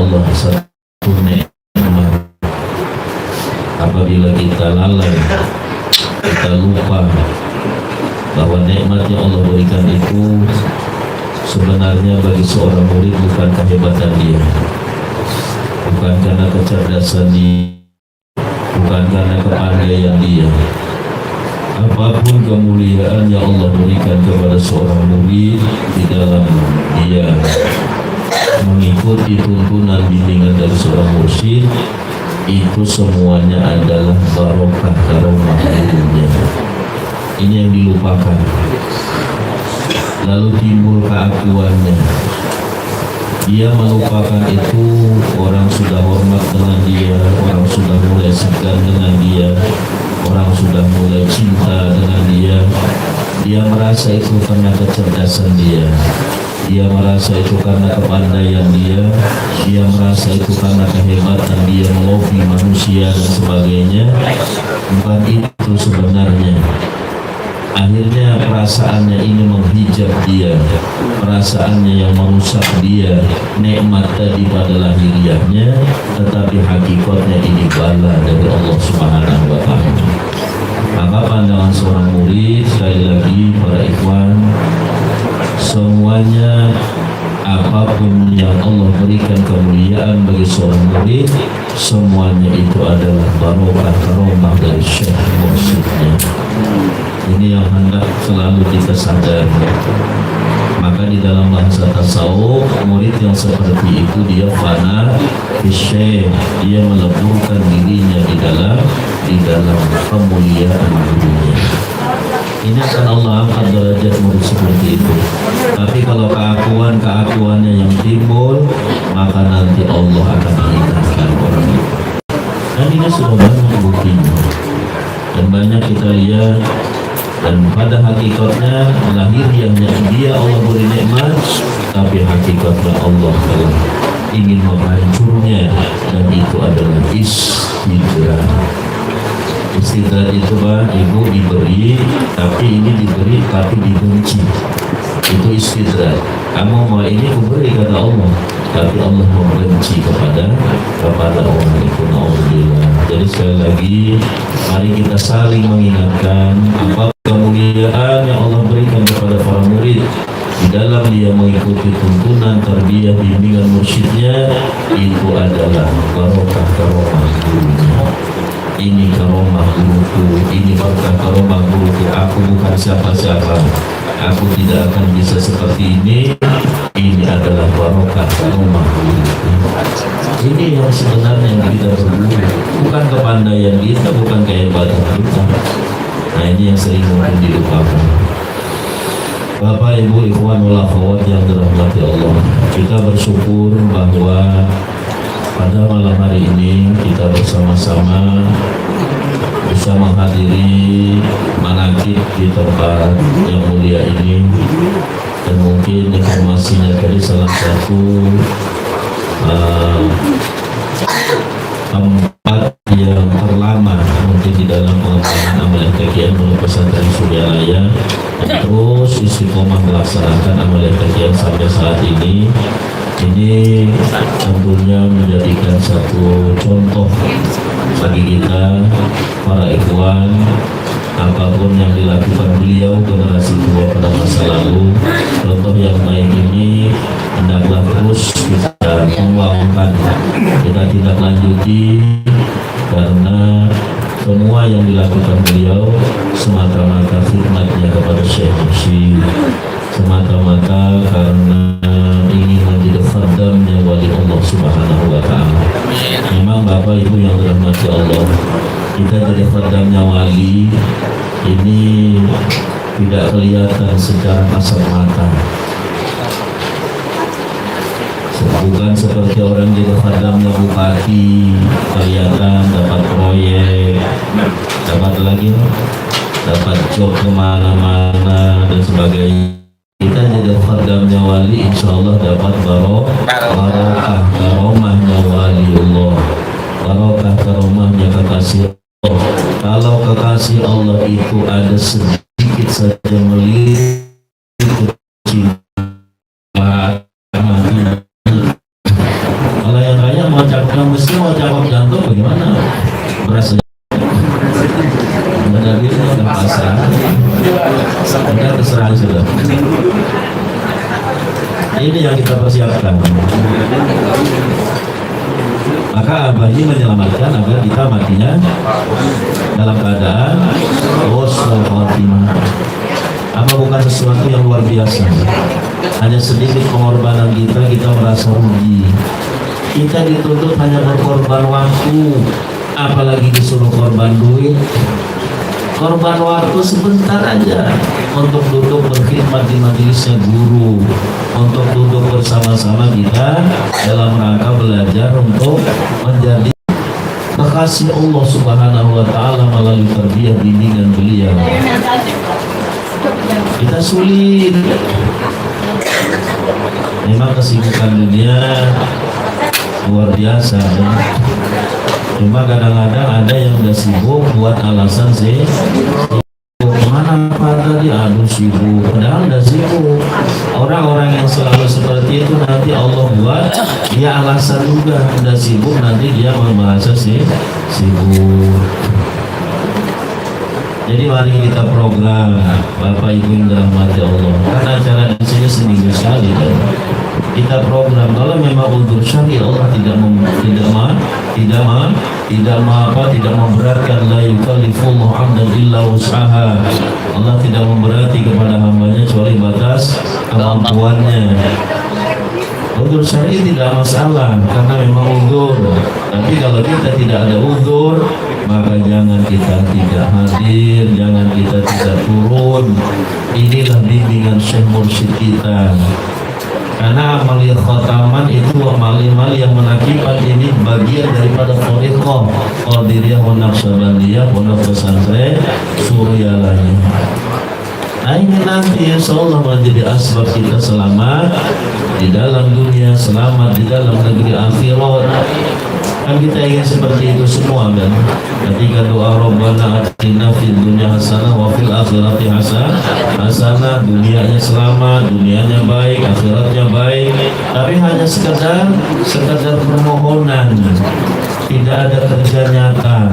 Allah satu nikmat. Apabila kita lalai, kita lupa bahwa nikmat yang Allah berikan itu sebenarnya bagi seorang murid bukan kehebatan dia, bukan karena kecerdasan dia, bukan karena kepandaian dia. Apapun kemuliaan yang Allah berikan kepada seorang murid di dalam dia mengikuti tuntunan bimbingan dari seorang mursyid, itu semuanya adalah barokah karomah gurunya. Ini yang dilupakan. Lalu timbul keakuannya. Dia melupakan itu, orang sudah hormat dengan dia, orang sudah mulai segan dengan dia, orang sudah mulai cinta dengan dia. Dia merasa itu karena kecerdasan dia, dia merasa itu karena kepandaian dia, dia merasa itu karena kehebatan dia melobi manusia dan sebagainya. Bukan itu sebenarnya. Akhirnya perasaannya ini menghijab dia, perasaannya yang merusak dia. Nikmat tadi pada lahiriahnya, tetapi hakikatnya ini bala dari Allah Subhanahu wa Ta'ala. Maka pandangan seorang murid, sekali lagi para ikhwan, semuanya apapun yang Allah berikan kemuliaan bagi seorang murid, semuanya itu adalah barokah karomah dari syekh mursyidnya. Ini yang hendak selalu kita sadari. Maka di dalam bahasa tasawuf, murid yang seperti itu dia fana syekh, dia meleburkan dirinya di dalam kemuliaan gurunya. Ini akan Allah angkat derajat murid seperti itu. Tapi kalau keakuannya yang timbul, maka nanti Allah akan menghinakan orang itu. Dan ini sudah banyak buktinya, dan banyak kita lihat. Dan pada hakikatnya lahiriahnya dia Allah beri nikmat, tapi hakikatnya Allah telah ingin menghancurnya, dan itu adalah istidraj. Istidraj itu Pak, ibu diberi, tapi ini diberi tapi dibenci. Itu istidraj. Kamu mau ini kuberi kata Allah, tapi Allah membenci kepada orang itu. Alhamdulillah. Jadi sekali lagi, mari kita saling mengingatkan apa kemuliaan yang Allah berikan kepada para murid di dalam dia mengikuti tuntunan tarbiyah bimbingan mursyidnya. Itu adalah barokah karomah gurunya. Ini karomah guruku, ini berkah karomah guruku. Aku bukan siapa-siapa, aku tidak akan bisa seperti ini. Ini adalah barokah karomah guruku. Ini yang sebenarnya yang kita perlu, bukan kepandaian kita, bukan kehebatan kita. Nah, ini yang sering mungkin dilupakan. Bapak, Ibu, ikhwan wal akhwat yang dirahmati Allah, kita bersyukur bahwa pada malam hari ini kita bersama-sama bisa menghadiri manaqib di tempat yang mulia ini. Dan mungkin informasinya tadi salah satu tempat yang terlama mungkin di dalam pengembangan amal FTQN menurut pesantren Suryalaya, terus istiqomah melaksanakan amal FTQN sampai saat ini. Ini tentunya menjadikan satu contoh bagi kita para ikhwan. Apapun yang dilakukan beliau generasi tua pada masa lalu, contoh yang baik ini hendaklah terus kita kembangkan, kita tindak lanjuti, karena semua yang dilakukan beliau semata-mata khidmatnya kepada Syekh Mursyid, semata-mata karena ingin menjadi khadamnya wali Allah Subhanahu wa Ta'ala. Memang Bapak Ibu yang dirahmati Allah, kita jadi khadamnya wali ini tidak kelihatan secara kasat mata. Bukan seperti orang jadi khadamnya bupati, kelihatan dapat proyek, dapat lagi, dapat job kemana-mana dan sebagainya. Kita jadi khadamnya wali, insya Allah dapat barokah karomahnya waliullah, barokah karomahnya kekasih Allah. Kalau kekasih Allah itu ada sedikit saja melirik kecintaan, kalau yang mesti mau cakap jantung bagaimana? Beras benar itu udah pasrah, udah terserah sudah. Ini yang kita persiapkan. Maka Abah ini menyelamatkan agar kita matinya dalam keadaan husnul khotimah. Apa bukan sesuatu yang luar biasa? Hanya sedikit pengorbanan kita merasa rugi. Kita dituntut hanya berkorban waktu, apalagi disuruh korban duit. Korban waktu sebentar aja untuk duduk berkhidmat di majelisnya guru, untuk duduk bersama-sama kita dalam rangka belajar untuk menjadi kekasih Allah Subhanahu wa Ta'ala melalui tarbiyah bimbingan beliau. Kita sulit. Memang kesibukan dunia luar biasa ya. Cuma kadang-kadang ada yang udah sibuk buat alasan sih kemana Pak tadi, aduh sibuk, padahal udah sibuk. Orang-orang yang selalu seperti itu nanti Allah buat dia alasan juga, udah sibuk nanti dia merasa sih sibuk. Jadi mari kita program Bapak Ibu yang dirahmati Allah. Karena acara di sini seminggu sekali kan. Kita program kalau memang udzur syar'i Allah tidak memberatkan, la yukallifullahu 'abdan illa wus'aha. Allah tidak memberati kepada hambanya kecuali batas kemampuannya. Udzur syar'i tidak masalah karena memang udzur. Tapi kalau kita tidak ada udzur, maka jangan kita tidak hadir, jangan kita tidak turun. Inilah bimbingan Syekh Mursyid kita. Karena amalia khotaman itu amal-amal yang menakibat ini bagian daripada thariqah Qadiriyah wa Naqsyabandiyah Pondok Pesantren Suryalaya. Nah ini nanti insya Allah menjadi asbab kita selamat di dalam dunia, selamat di dalam negeri akhirat. Kan kita ingin seperti itu semua kan. Ketika doa Rabbana atina fid dunya hasanah wa fil akhirati hasanah, dunianya selamat, dunianya baik, akhiratnya baik. Tapi hanya sekedar permohonan, tidak ada kerja nyata.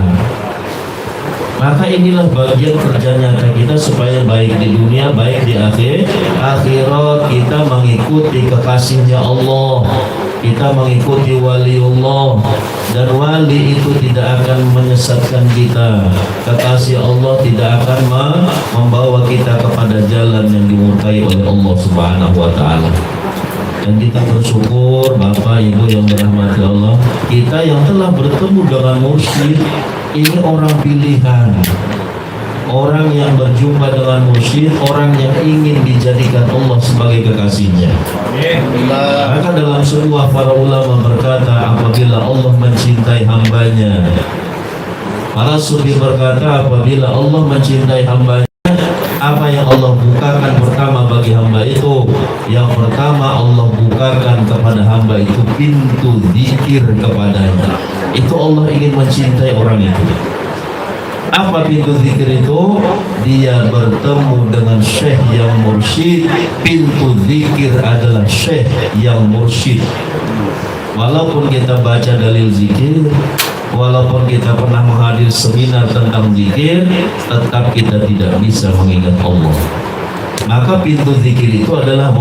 Maka inilah bagian kerja nyata kita supaya baik di dunia, baik di akhirat kita mengikuti kekasihnya Allah. Kita mengikuti waliullah, dan wali itu tidak akan menyesatkan kita. Kekasih Allah tidak akan membawa kita kepada jalan yang dimurkai oleh Allah Subhanahu wa Ta'ala. Dan kita bersyukur Bapak Ibu yang dirahmati Allah, kita yang telah bertemu dengan mursyid ini orang pilihan. Orang yang berjumpa dengan mursyid, orang yang ingin dijadikan Allah sebagai kekasihnya. Maka dalam sebuah para ulama berkata, apabila Allah mencintai hambanya, para sufi berkata, apabila Allah mencintai hambanya, apa yang Allah bukakan pertama bagi hamba itu? Yang pertama Allah bukakan kepada hamba itu pintu zikir kepadanya. Itu Allah ingin mencintai orang itu. Apa pintu zikir itu? Dia bertemu dengan syekh yang mursyid. Pintu zikir adalah syekh yang mursyid. Walaupun kita baca dalil zikir, walaupun kita pernah menghadir seminar tentang zikir, tetap kita tidak bisa mengingat Allah. Maka pintu zikir itu adalah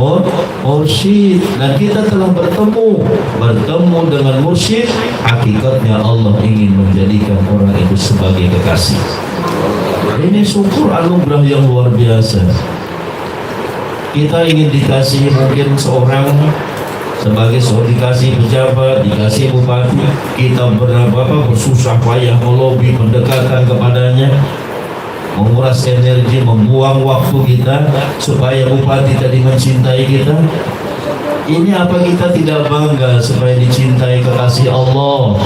mursyid, dan kita telah bertemu dengan mursyid. Hakikatnya Allah ingin menjadikan orang itu sebagai kekasih. Ini syukur anugerah yang luar biasa. Kita ingin dikasih mungkin seorang sebagai dikasih pejabat, dikasih bupati, kita bersusah payah melobi pendekatan kepadanya, menguras energi, membuang waktu kita supaya bupati tadi mencintai kita. Ini apa kita tidak bangga supaya dicintai kekasih Allah?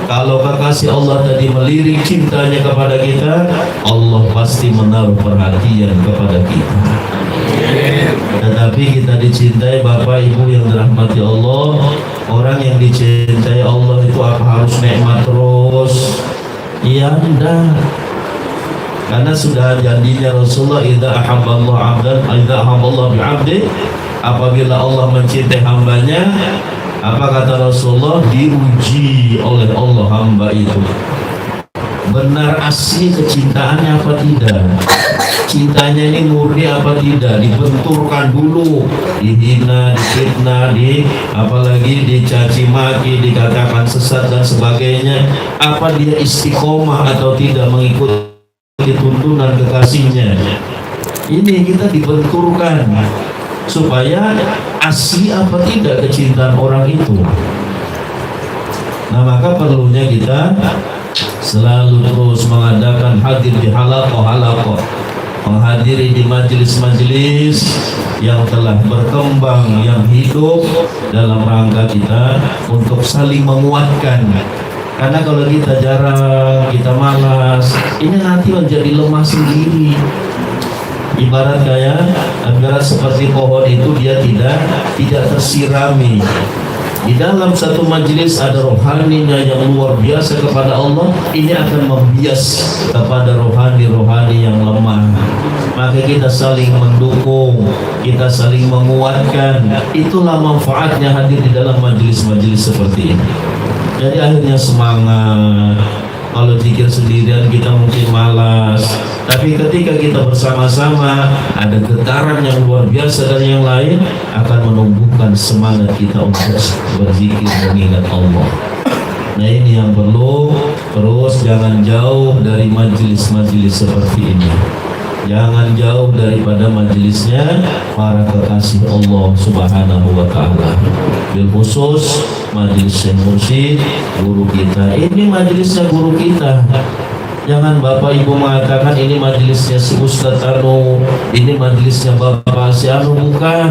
Kalau kekasih Allah tadi melirik cintanya kepada kita, Allah pasti menaruh perhatian kepada kita. Tetapi kita dicintai Bapak Ibu yang dirahmati Allah. Orang yang dicintai Allah itu apa harus nikmat terus? Ya enggak. Karena sudah janjinya Rasulullah, idza ahabballahu 'abdan, idza ahabballahu bi'abdi, apabila Allah mencintai hambanya, Apa kata Rasulullah? Diuji oleh Allah hamba itu. Benar asli kecintaannya apa tidak? Cintanya ini murni apa tidak? Dibenturkan dulu, dihina, difitnah, apalagi dicaci maki, dikatakan sesat dan sebagainya. Apa dia istiqomah atau tidak mengikuti tuntunan kekasihnya? Ini kita dibenturkan supaya asli apa tidak kecintaan orang itu. Nah, maka perlunya kita selalu terus mengadakan hadir di halaqah-halaqah, menghadiri di majelis-majelis yang telah berkembang, yang hidup dalam rangka kita untuk saling menguatkan. Karena kalau kita jarang, kita malas, ini nanti menjadi lemah sendiri. Ibarat seperti pohon itu dia tidak tersirami. Di dalam satu majelis ada rohaninya yang luar biasa kepada Allah, ini akan membias kepada rohani-rohani yang lemah. Maka kita saling mendukung, kita saling menguatkan. Itulah manfaatnya hadir di dalam majelis-majelis seperti ini. Jadi akhirnya semangat. Kalau zikir sendirian kita mungkin malas, tapi ketika kita bersama-sama ada getaran yang luar biasa dan yang lain akan menumbuhkan semangat kita untuk berzikir mengingat Allah. Nah, ini yang perlu terus, jangan jauh dari majelis-majelis seperti ini. Jangan jauh daripada majelisnya para kekasih Allah Subhanahu wa ta'ala. Bil khusus majelis Syekh Mursyid, guru kita. Ini majelisnya guru kita. Jangan Bapak Ibu mengatakan ini majelisnya si Ustadz Anu, ini majelisnya Bapak si Anu. Bukan.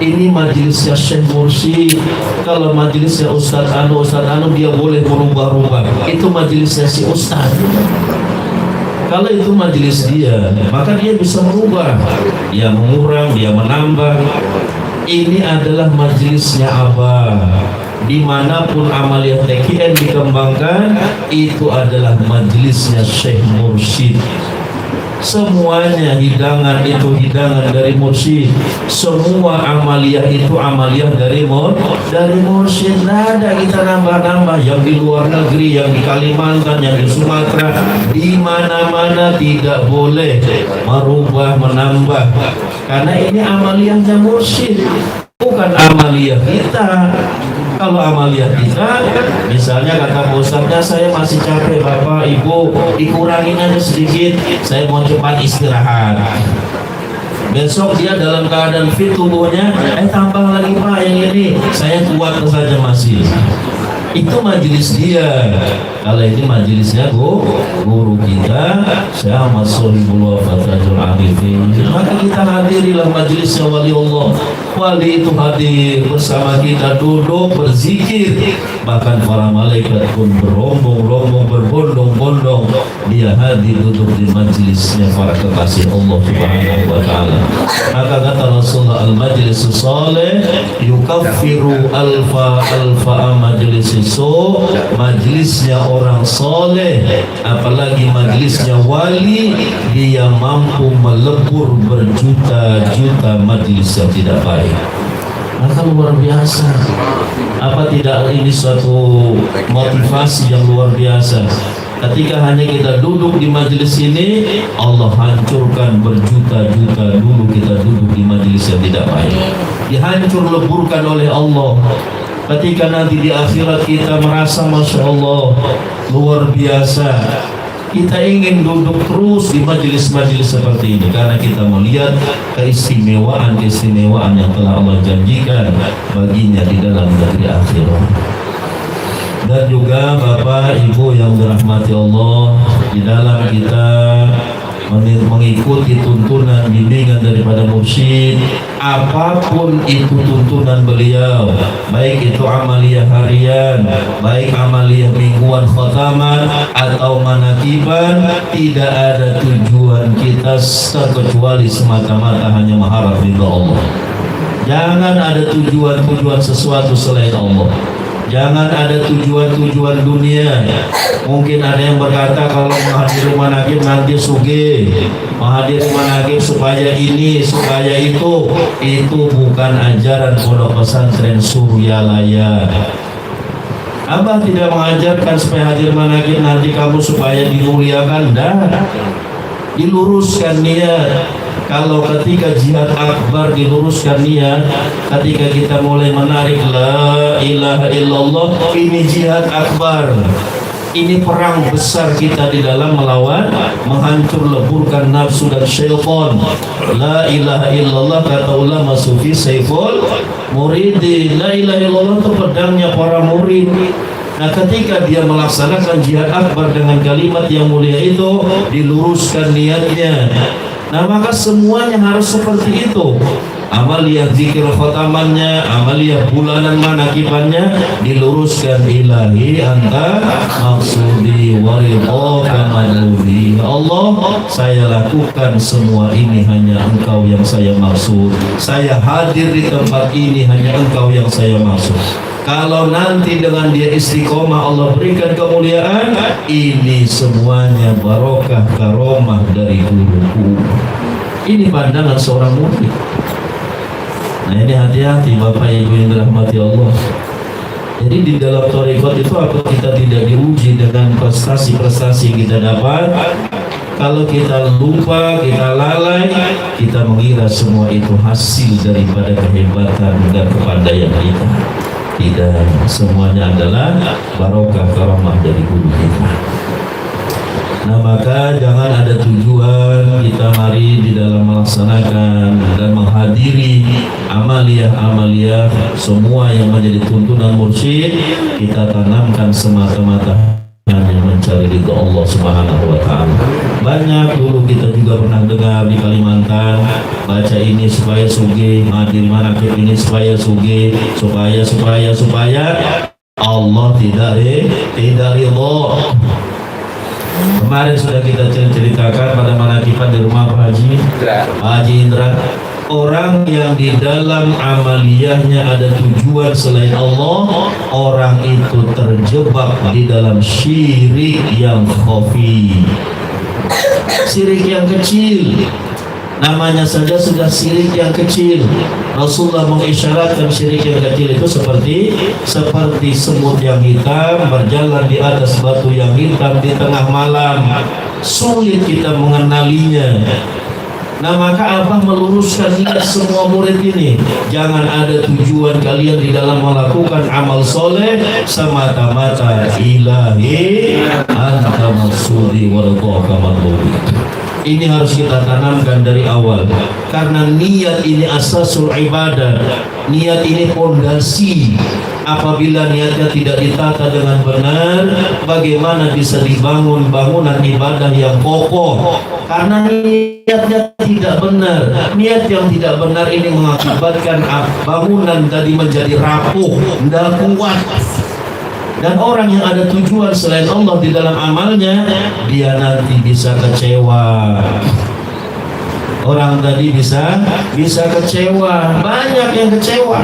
Ini majelisnya Syekh Mursyid. Kalau majelisnya Ustadz Anu dia boleh merubah-rubah. Itu majelisnya si Ustadz. Kalau itu majelis dia, maka dia bisa merubah, dia mengurang, dia menambah. Ini adalah majelisnya Abah. Dimanapun amaliyah TKN dikembangkan, itu adalah majelisnya Syekh Mursyid. Semuanya hidangan itu hidangan dari Mursyid. Semua amaliyah itu amaliyah dari Mursyid. Tidak ada kita nambah-nambah. Yang di luar negeri, yang di Kalimantan, yang di Sumatera, di mana-mana tidak boleh merubah, menambah. Karena ini amaliyahnya Mursyid, bukan amaliyah kita. Kalau amaliyah kita, misalnya kata Ustaznya, saya masih capek Bapak Ibu, dikurangin aja sedikit, saya mau cepat istirahat. Besok dia dalam keadaan fit tubuhnya, tambah lagi Pak yang ini, saya kuat saja masih. Itu majelis dia. Kalau ini majelisnya guru kita Syekh Ahmad Sohibullah Fathul Arifin. Maka kita hadirilah majelisnya wali Allah. Wali itu hadir bersama kita, duduk berzikir. Bahkan para malaikat pun berombong-rombong, berbondong-bondong. Dia hadir duduk di majelisnya para kekasih Allah Subhanahu wa ta'ala. Maka kata Rasulullah, al-majlis salih yukaffiru alfa majlis so. Majelisnya orang soleh, apalagi majelisnya wali, dia mampu melebur berjuta-juta majelis yang tidak baik. Maka luar biasa. Apa tidak ini suatu motivasi yang luar biasa? Ketika hanya kita duduk di majelis ini, Allah hancurkan berjuta-juta dulu kita duduk di majelis yang tidak baik. Dihancur leburkan oleh Allah. Ketika nanti di akhirat kita merasa Masya Allah luar biasa, kita ingin duduk terus di majelis-majelis seperti ini karena kita melihat keistimewaan yang telah Allah janjikan baginya di dalam negeri akhirat. Dan juga Bapak Ibu yang dirahmati Allah, di dalam kita mengikuti tuntunan bimbingan daripada Mursyid, apapun itu tuntunan beliau, baik itu amaliyah harian, baik amaliyah mingguan khataman atau manakiban, tidak ada tujuan kita terkecuali semata-mata hanya mengharap ridha Allah. Jangan ada tujuan sesuatu selain Allah. Jangan ada tujuan dunia. Mungkin ada yang berkata kalau menghadiri manaqib nanti sugih, menghadiri manaqib supaya ini, supaya itu bukan ajaran pondok pesantren Suryalaya. Abah tidak mengajarkan supaya hadir manaqib nanti kamu supaya dimuliakan, dah. Diluruskan niat. Kalau ketika jihad akbar diluruskan niat, ketika kita mulai menarik la ilaha illallah, ini jihad akbar. Ini perang besar kita di dalam melawan, menghancur leburkan nafsu dan syaitan. La ilaha illallah kata ulama sufi Saiful Muridi. La ilaha illallah itu pedangnya para murid. Nah, ketika dia melaksanakan jihad akbar dengan kalimat yang mulia itu, diluruskan niatnya. Nah, maka semuanya harus seperti itu. Amaliyah zikir khotamannya, amaliyah bulanan manakibannya diluruskan. Ilahi anta maksudi waridhaka madludi. Allah, saya lakukan semua ini hanya Engkau yang saya maksud. Saya hadir di tempat ini hanya Engkau yang saya maksud. Kalau nanti dengan dia istiqomah Allah berikan kemuliaan, ini semuanya barokah karomah dari guruku. Ini pandangan seorang murid. Nah, ini hati-hati Bapak Ibu yang dirahmati Allah. Jadi di dalam thariqat itu apa kita tidak diuji dengan prestasi-prestasi yang kita dapat. Kalau kita lupa, kita lalai, kita mengira semua itu hasil daripada kehebatan dan kepandaian kita. Tidak, semuanya adalah barokah karomah dari guru kita. Nah, maka jangan ada tujuan kita mari di dalam melaksanakan dan menghadiri amaliyah semua yang menjadi tuntunan mursyid, kita tanamkan semata-mata hanya mencari ridho Allah Subhanahu wa ta'ala. Banyak dulu kita juga pernah dengar di Kalimantan, baca ini supaya sugih, menghadiri manaqib ini supaya sugih, supaya Allah tidak ridho. Kemarin sudah kita ceritakan pada manaqiban di rumah Pak Haji Indra. Orang yang di dalam amaliyahnya ada tujuan selain Allah, orang itu terjebak di dalam syirik yang khafi, syirik yang kecil. Namanya saja sudah syirik yang kecil. Rasulullah mengisyaratkan syirik yang kecil itu seperti semut yang hitam berjalan di atas batu yang hitam di tengah malam. Sulit kita mengenalinya. Nah, maka Abah meluruskan niat semua murid ini. Jangan ada tujuan kalian di dalam melakukan amal soleh semata-mata ilahi anta maksudi waridhaka madludi. Ini harus kita tanamkan dari awal, karena niat ini asasul ibadah. Niat ini fondasi. Apabila niatnya tidak ditata dengan benar, bagaimana bisa dibangun bangunan ibadah yang kokoh? Karena niatnya tidak benar. Niat yang tidak benar ini mengakibatkan bangunan tadi menjadi rapuh, tidak kuat. Dan orang yang ada tujuan selain Allah di dalam amalnya, dia nanti bisa kecewa. Orang tadi bisa kecewa. Banyak yang kecewa.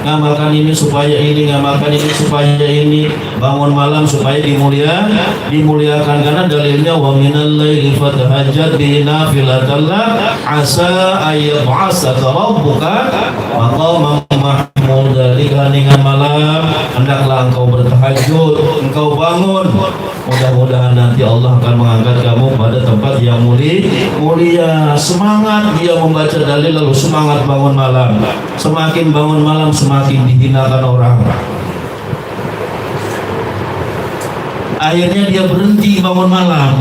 Ngamalkan ini supaya ini, ngamalkan ini supaya ini, bangun malam supaya dimuliakan, karena dalilnya wa minal laili fatahajjad bihi nafilatan lak asa ayyab'asaka rabbuka maqaman mahmuda. Dengan malam hendaklah engkau bertahajud, engkau bangun, mudah-mudahan nanti Allah akan mengangkat kamu pada tempat yang mulia. Semangat dia membaca dalil, lalu semangat bangun malam. Semakin bangun malam semakin dihinakan orang. Akhirnya dia berhenti bangun malam.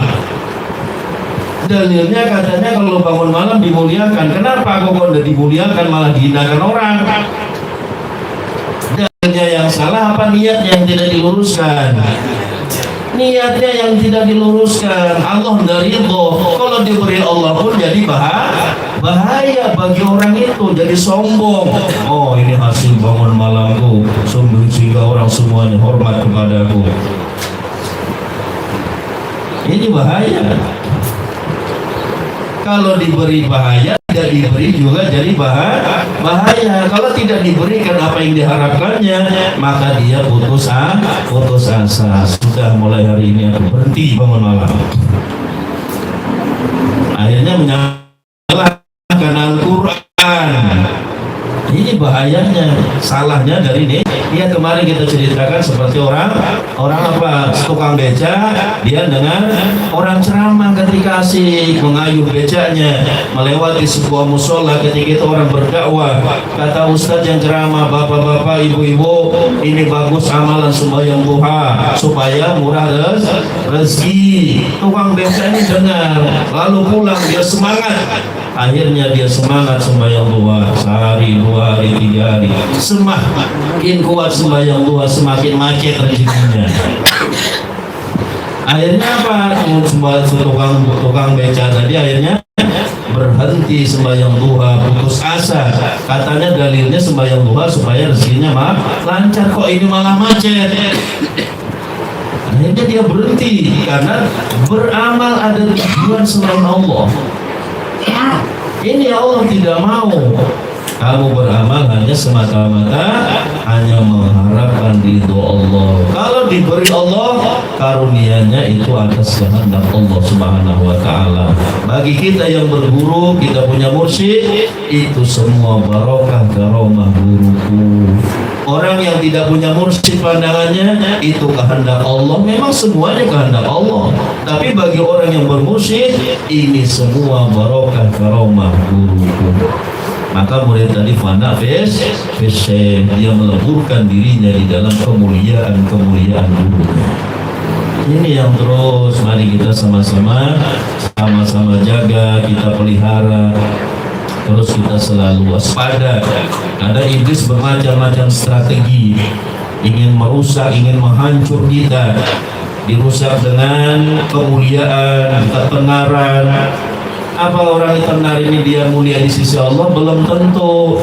Dalilnya katanya kalau bangun malam dimuliakan. Kenapa kok udah dimuliakan malah dihinakan orang? Dalilnya yang salah apa niatnya yang tidak diluruskan? Niatnya yang tidak diluruskan. Allah dari ridho. Kalau diberi Allah pun jadi bahaya bagi orang itu, jadi sombong. Oh, ini hasil bangun malamku, sombong sehingga orang semuanya hormat kepadaku. Ini bahaya. Kalau diberi bahaya, tidak diberi juga jadi bahaya. Kalau tidak diberikan apa yang diharapkannya, maka dia putus putus asa, sudah mulai hari ini aku berhenti bangun malam. Akhirnya menyalahkan Al-Quran. Ini bahayanya, salahnya dari ini. Dia kemarin kita ceritakan seperti orang apa, tukang beca, dia dengan orang ceramah ketika asik mengayuh becanya melewati sebuah musola. Ketika itu orang berdakwah, kata ustadz yang ceramah, bapak-bapak, ibu-ibu, ini bagus amalan sembahyang duha supaya murah rezeki. Tukang beca ini dengar, lalu pulang dia semangat. Akhirnya dia semangat sembahyang duha, sehari, 2 hari, 3 hari, semakin kuat sembahyang duha, semakin macet rezekinya. Akhirnya apa? Tukang beca tadi akhirnya berhenti sembahyang duha, putus asa. Katanya dalilnya sembahyang duha supaya rezekinya lancar, kok ini malah macet. Akhirnya dia berhenti karena beramal ada tujuan selain Allah. Ini Allah tidak mau kamu beramal hanya semata-mata hanya mengharapkan ridho Allah. Kalau diberi Allah, karunia-Nya itu atas kehendak Allah Subhanahu wa taala. Bagi kita yang berguru, kita punya mursyid, itu semua barokah karomah guruku. Orang yang tidak punya mursyid, pandangannya itu kehendak Allah. Memang semuanya kehendak Allah, tapi bagi orang yang bermursyid, ini semua barokah karomah guruku. Maka murid tadi fana dia meleburkan dirinya di dalam kemuliaan gurunya. Ini yang terus mari kita sama-sama jaga, kita pelihara. Terus kita selalu waspada. Ada iblis bermacam-macam strategi, ingin merusak, ingin menghancur kita. Dirusak dengan kemuliaan, ketenaran. Apa orang yang tenar ini dia mulia di sisi Allah? Belum tentu.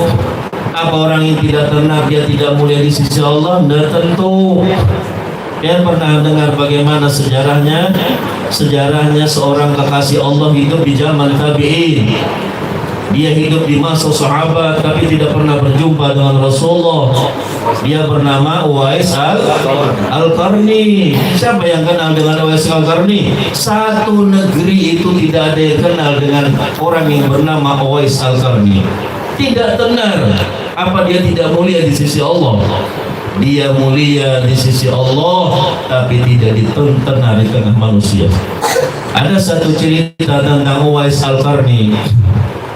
Apa orang yang tidak tenar dia tidak mulia di sisi Allah? Tidak tentu. Kalian pernah dengar bagaimana sejarahnya? Sejarahnya seorang kekasih Allah hidup di zaman tabi'in. Dia hidup di masa sahabat tapi tidak pernah berjumpa dengan Rasulullah. Dia bernama Uwais Al-Qarni. Siapa yang kenal dengan Uwais Al-Qarni? Satu negeri itu tidak ada yang kenal dengan orang yang bernama Uwais Al-Qarni. Tidak tenar. Apa dia tidak mulia di sisi Allah? Dia mulia di sisi Allah, tapi tidak ditenar di tengah manusia. Ada satu cerita tentang Uwais Al-Qarni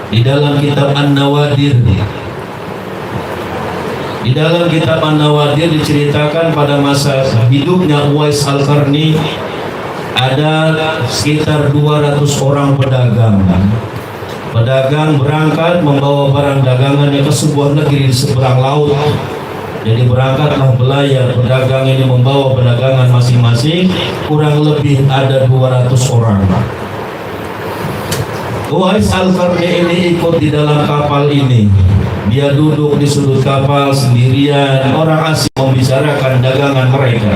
di dalam kitab An-Nawadir. Di dalam kitab An-Nawadir diceritakan pada masa hidupnya Uwais Al-Qarni ada sekitar 200 orang pedagang. Pedagang berangkat membawa barang dagangannya ke sebuah negeri di seberang laut. Jadi berangkatlah belayar, pedagang ini membawa perdagangan masing-masing, kurang lebih ada 200 orang. Uwais Al-Qarni ini ikut di dalam kapal ini. Dia duduk di sudut kapal sendirian. Orang asing membicarakan dagangan mereka.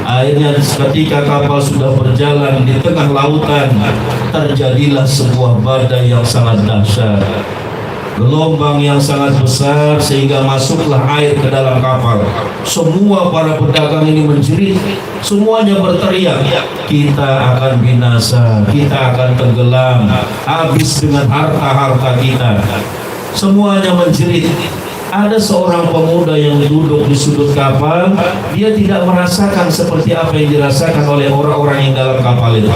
Akhirnya ketika kapal sudah berjalan di tengah lautan, terjadilah sebuah badai yang sangat dahsyat. Gelombang yang sangat besar sehingga masuklah air ke dalam kapal. Semua para pedagang ini menjerit, semuanya berteriak, kita akan binasa, kita akan tenggelam, habis dengan harta-harta kita. Semuanya menjerit. Ada seorang pemuda yang duduk di sudut kapal, dia tidak merasakan seperti apa yang dirasakan oleh orang-orang yang dalam kapal itu.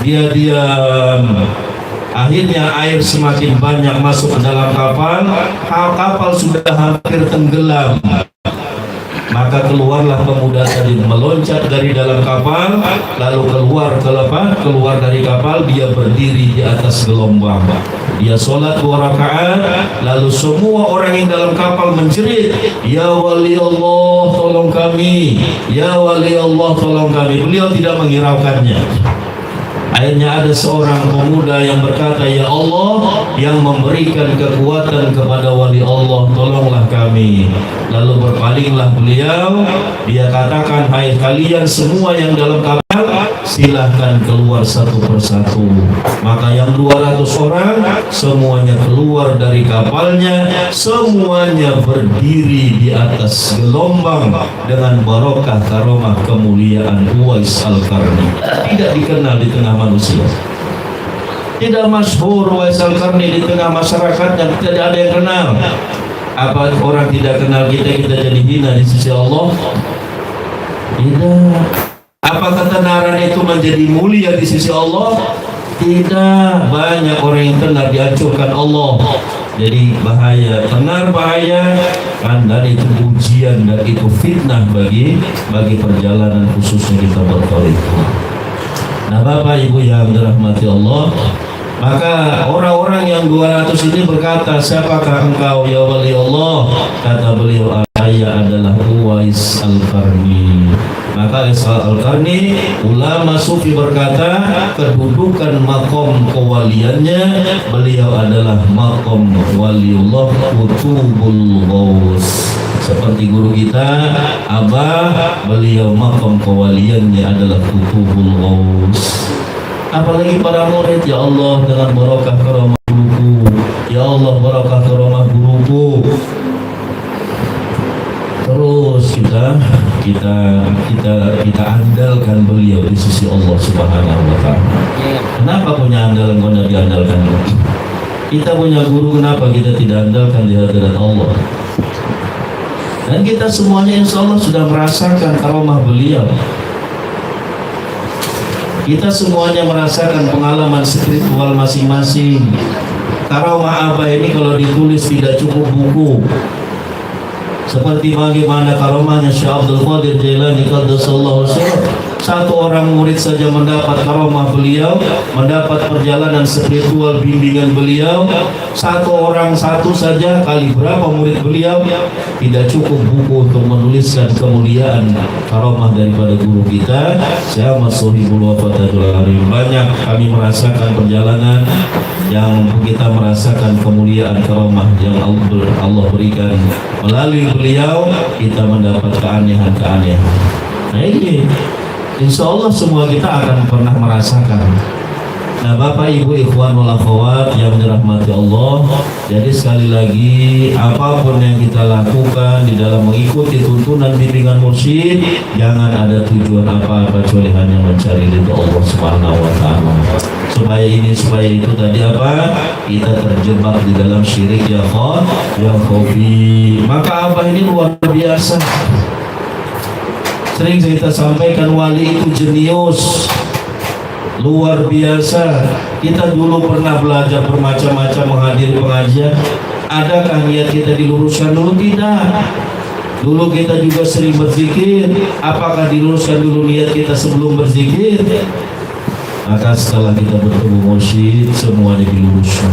Dia diam. Akhirnya air semakin banyak masuk ke dalam kapal. Kapal sudah hampir tenggelam. Maka keluarlah pemuda tadi, meloncat dari dalam kapal, lalu keluar dari kapal. Dia berdiri di atas gelombang. Dia sholat 2 rakaat, lalu semua orang yang dalam kapal menjerit, ya wali Allah tolong kami, ya wali Allah tolong kami. Beliau tidak menghiraukannya. Akhirnya ada seorang pemuda yang berkata, ya Allah yang memberikan kekuatan kepada wali Allah, tolonglah kami. Lalu berpalinglah beliau. Dia katakan, hai kalian semua yang dalam kapal, silahkan keluar satu persatu. Maka yang 200 orang semuanya keluar dari kapalnya, semuanya berdiri di atas gelombang dengan barokah karomah kemuliaan Uwais Al-Qarni. Tidak dikenal di tengah manusia, tidak masyhur Uwais Al-Qarni di tengah masyarakat, dan tidak ada yang kenal. Apa orang tidak kenal kita jadi hina di sisi Allah? Tidak. Apa ketenaran itu menjadi mulia di sisi Allah? Tidak. Banyak orang yang tenar dihancurkan Allah. Jadi bahaya, tenar bahaya kan, dan itu ujian dan itu fitnah bagi perjalanan khususnya kita bertauhid. Nah, Bapak Ibu yang dirahmati Allah, maka orang-orang yang 200 ini berkata, siapakah engkau ya wali Allah? Kata beliau, saya adalah Uwais Al-Qarni. Maka Al-Qarni, ulama sufi berkata, kedudukan makom kewaliannya, beliau adalah makom waliullah Qutubul Ghaus. Seperti guru kita Abah, beliau makom kewaliannya adalah Qutubul Ghaus. Apalagi para murid, ya Allah, dengan barokah karamah guruku, ya Allah, barokah karamah guruku. Terus kita andalkan beliau di sisi Allah Subhanahu wa taala. Kenapa punya andalan kau tidak diandalkan? Kita punya guru, kenapa kita tidak andalkan di hadirat Allah? Dan kita semuanya insya Allah sudah merasakan karamah beliau. Kita semuanya merasakan pengalaman spiritual masing-masing. Karamah Abah ini kalau ditulis tidak cukup buku. Seperti bagaimana karamahnya Syekh Abdul Qadir Jailani qaddasallahu sirrah. Satu orang murid saja mendapat karamah beliau, mendapat perjalanan spiritual bimbingan beliau. Satu orang satu saja kali berapa murid beliau? Tidak cukup buku untuk menuliskan kemuliaan karamah daripada guru kita Syekh Ahmad Sohibul Wafatatul Arim. Banyak kami merasakan perjalanan yang kita merasakan kemuliaan karamah yang Allah berikan melalui beliau, kita mendapat keanehan-keanehan. Nah ini insya Allah semua kita akan pernah merasakan. Nah, Bapak Ibu ikhwan wal akhwat yang dirahmati Allah, jadi sekali lagi apapun yang kita lakukan di dalam mengikuti tuntunan bimbingan mursyid, jangan ada tujuan apa-apa kecuali hanya mencari ridha Allah Subhanahu wa taala. Supaya ini supaya itu tadi apa? Kita terjebak di dalam syirik ya khofi. Maka Abah ini luar biasa. Sering kita sampaikan, wali itu jenius, luar biasa. Kita dulu pernah belajar bermacam-macam menghadiri pengajian. Adakah niat kita diluruskan dulu? Tidak. Dulu kita juga sering berzikir. Apakah diluruskan dulu niat kita sebelum berzikir? Maka setelah kita bertemu mursyid, semuanya diluruskan.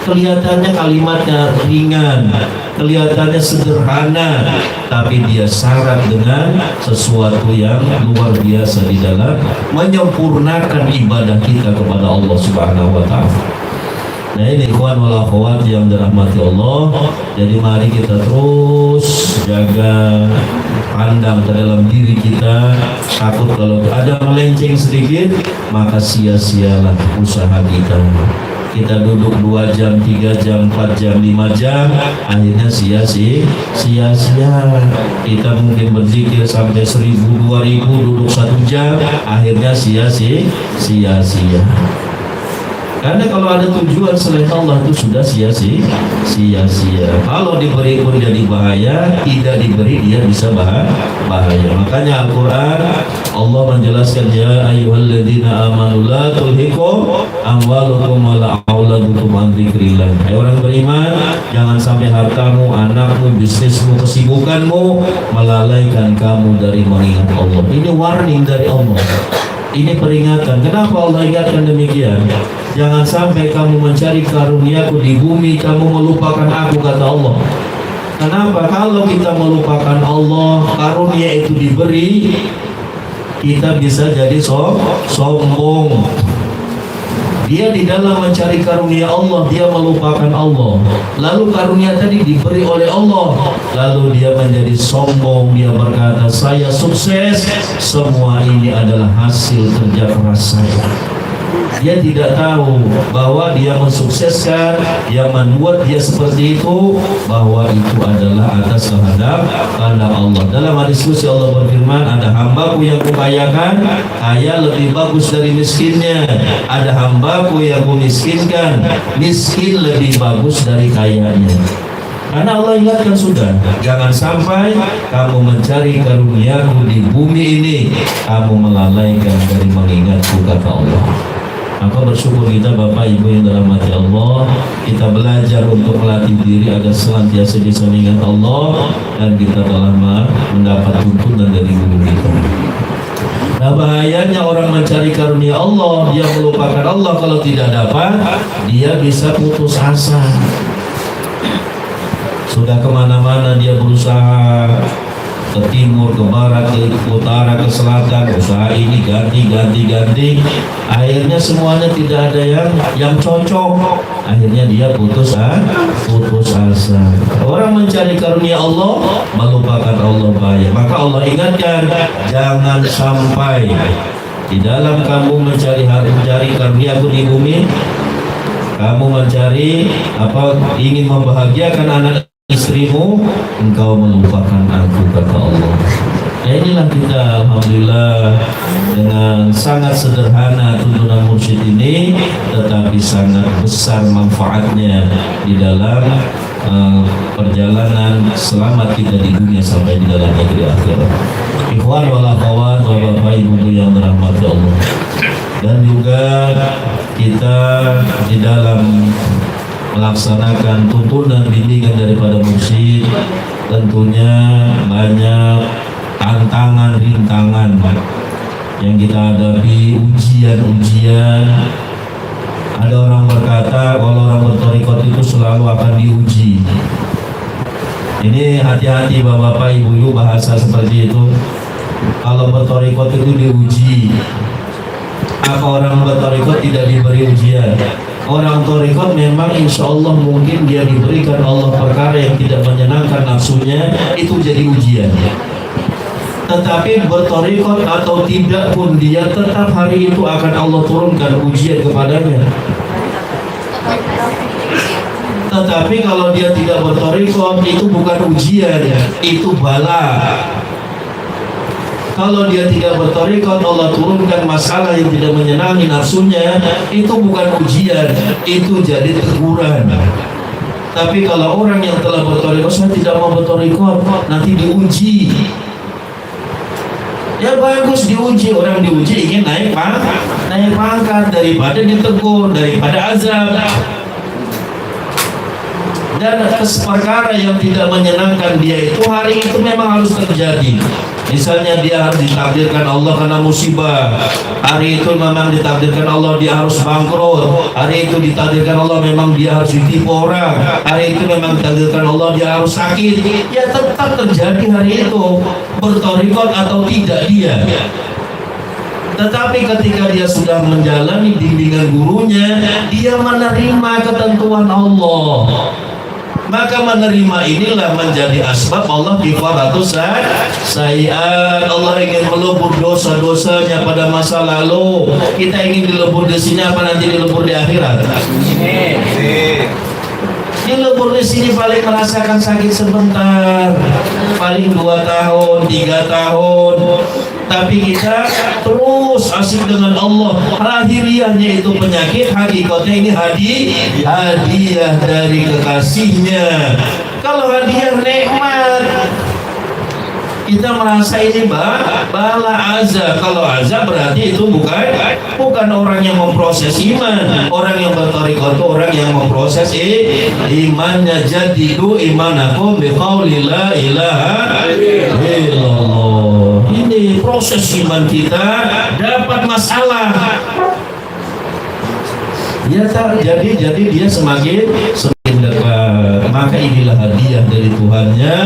Kelihatannya kalimatnya ringan, kelihatannya sederhana, tapi dia syarat dengan sesuatu yang luar biasa di dalam menyempurnakan ibadah kita kepada Allah Subhanahu wa taala. Nah ini ikhwan wal akhwat yang dirahmati Allah, jadi mari kita terus jaga, pandang ke dalam diri kita. Takut kalau ada melenceng sedikit, maka sia-sialah usaha kita. Kita duduk 2 jam, 3 jam, 4 jam, 5 jam, akhirnya sia-sia. Kita mungkin berzikir sampai 1000, 2000, duduk 1 jam, akhirnya sia-sia. Karena kalau ada tujuan selain Allah itu sudah sia-sia. Kalau diberi pun jadi bahaya, tidak diberi dia bisa bahaya. Makanya Al-Quran Allah menjelaskan, ya ayyuhalladzina amanu la tulhikum amwalukum wala auladukum an dzikrillah. Hai orang beriman, jangan sampai hartamu, anakmu, bisnismu, kesibukanmu melalaikan kamu dari mengingat Allah. Ini warning dari Allah. Ini peringatan. Kenapa Allah ingatkan demikian? Jangan sampai kamu mencari karuniaku di bumi, kamu melupakan aku, kata Allah. Kenapa? Kalau kita melupakan Allah, karunia itu diberi, kita bisa jadi sombong. Dia di dalam mencari karunia Allah, dia melupakan Allah. Lalu karunia tadi diberi oleh Allah, lalu dia menjadi sombong. Dia berkata, saya sukses, semua ini adalah hasil kerja keras saya. Dia tidak tahu bahwa dia mensukseskan, yang membuat dia seperti itu, bahwa itu adalah atas kehendak Allah. Dalam hadis qudsi Allah berfirman, ada hambaku yang kukayakan, kaya lebih bagus dari miskinnya. Ada hambaku yang kumiskinkan, miskin lebih bagus dari kayanya. Karena Allah ingatkan sudah, jangan sampai kamu mencari karuniaku di bumi ini, kamu melalaikan dari mengingatku, kata Allah. Maka bersyukur kita Bapak Ibu yang dalam hati Allah, kita belajar untuk melatih diri agar senantiasa bisa mengingat Allah, dan kita telah mendapat tuntunan dari guru kita. Nah, bahayanya orang mencari karunia Allah, dia melupakan Allah. Kalau tidak dapat, dia bisa putus asa. Sudah kemana-mana dia berusaha, ke timur, ke barat, ke utara, ke selatan, usaha ini ganti. Akhirnya semuanya tidak ada yang cocok. Akhirnya dia putus asa. Orang mencari karunia Allah, melupakan Allah bahaya. Maka Allah ingatkan, jangan sampai di dalam kamu mencari karuniaku di bumi, kamu mencari ingin membahagiakan anak istrimu, engkau melupakan aku, kata Allah. Ya, inilah kita alhamdulillah dengan sangat sederhana tuntunan mursyid ini, tetapi sangat besar manfaatnya di dalam perjalanan selamat kita di dunia sampai di dalam negeri akhirat. Ikhwan wal akhwat, Bapak Ibu yang dirahmati Allah. Dan juga kita di dalam melaksanakan tuntunan bimbingan daripada mursyid, tentunya banyak tantangan, rintangan yang kita hadapi, ujian. Ada orang berkata kalau orang bertorikot itu selalu akan diuji. Ini hati-hati Bapak Ibu bahasa seperti itu. Kalau bertorikot itu diuji. Apa orang bertorikot tidak diberi ujian? Orang torikot memang insya Allah mungkin dia diberikan Allah perkara yang tidak menyenangkan nafsunya, itu jadi ujian. Tetapi bertorikot atau tidak pun, dia tetap hari itu akan Allah turunkan ujian kepadanya. Tetapi kalau dia tidak bertorikot, itu bukan ujian, itu bala. Kalau dia tidak bertorikot, Allah turunkan masalah yang tidak menyenangi nafsunya, itu bukan ujian, itu jadi teguran. Tapi kalau orang yang telah bertorikot, saya tidak mau bertorikot, nanti diuji. Ya bagus diuji, orang diuji ingin naik pangkat daripada ditegur, daripada azab. Dan perkara yang tidak menyenangkan dia itu hari itu memang harus terjadi. Misalnya dia harus ditakdirkan Allah karena musibah, hari itu memang ditakdirkan Allah dia harus bangkrut, hari itu ditakdirkan Allah memang dia harus ditipu orang, hari itu memang ditakdirkan Allah dia harus sakit. Ya tetap terjadi hari itu, bertorikot atau tidak dia. Tetapi ketika dia sudah menjalani bimbingan gurunya, dia menerima ketentuan Allah. Maka menerima inilah menjadi asbab Allah kifaratus sayyi'at. Allah ingin melebur dosa-dosanya pada masa lalu. Kita ingin dilebur di sini apa nanti dilebur di akhirat? Dilebur di sini paling merasakan sakit sebentar, paling 2 tahun, 3 tahun. Tapi kita terus asik dengan Allah. Lahiriahnya itu penyakit, hakikatnya ini hadiah dari kekasihnya. Kalau hadiah nikmat, kita merasa ini bala azab. Kalau azab berarti itu bukan orang yang memproses iman. Orang yang bertorikot itu orang yang memproses imannya. Jadidu imanakum biqauli la ilaha illallah. Ini proses iman kita dapat masalah. Ya jadi dia semakin dekat. Maka inilah hadiah dari Tuhannya.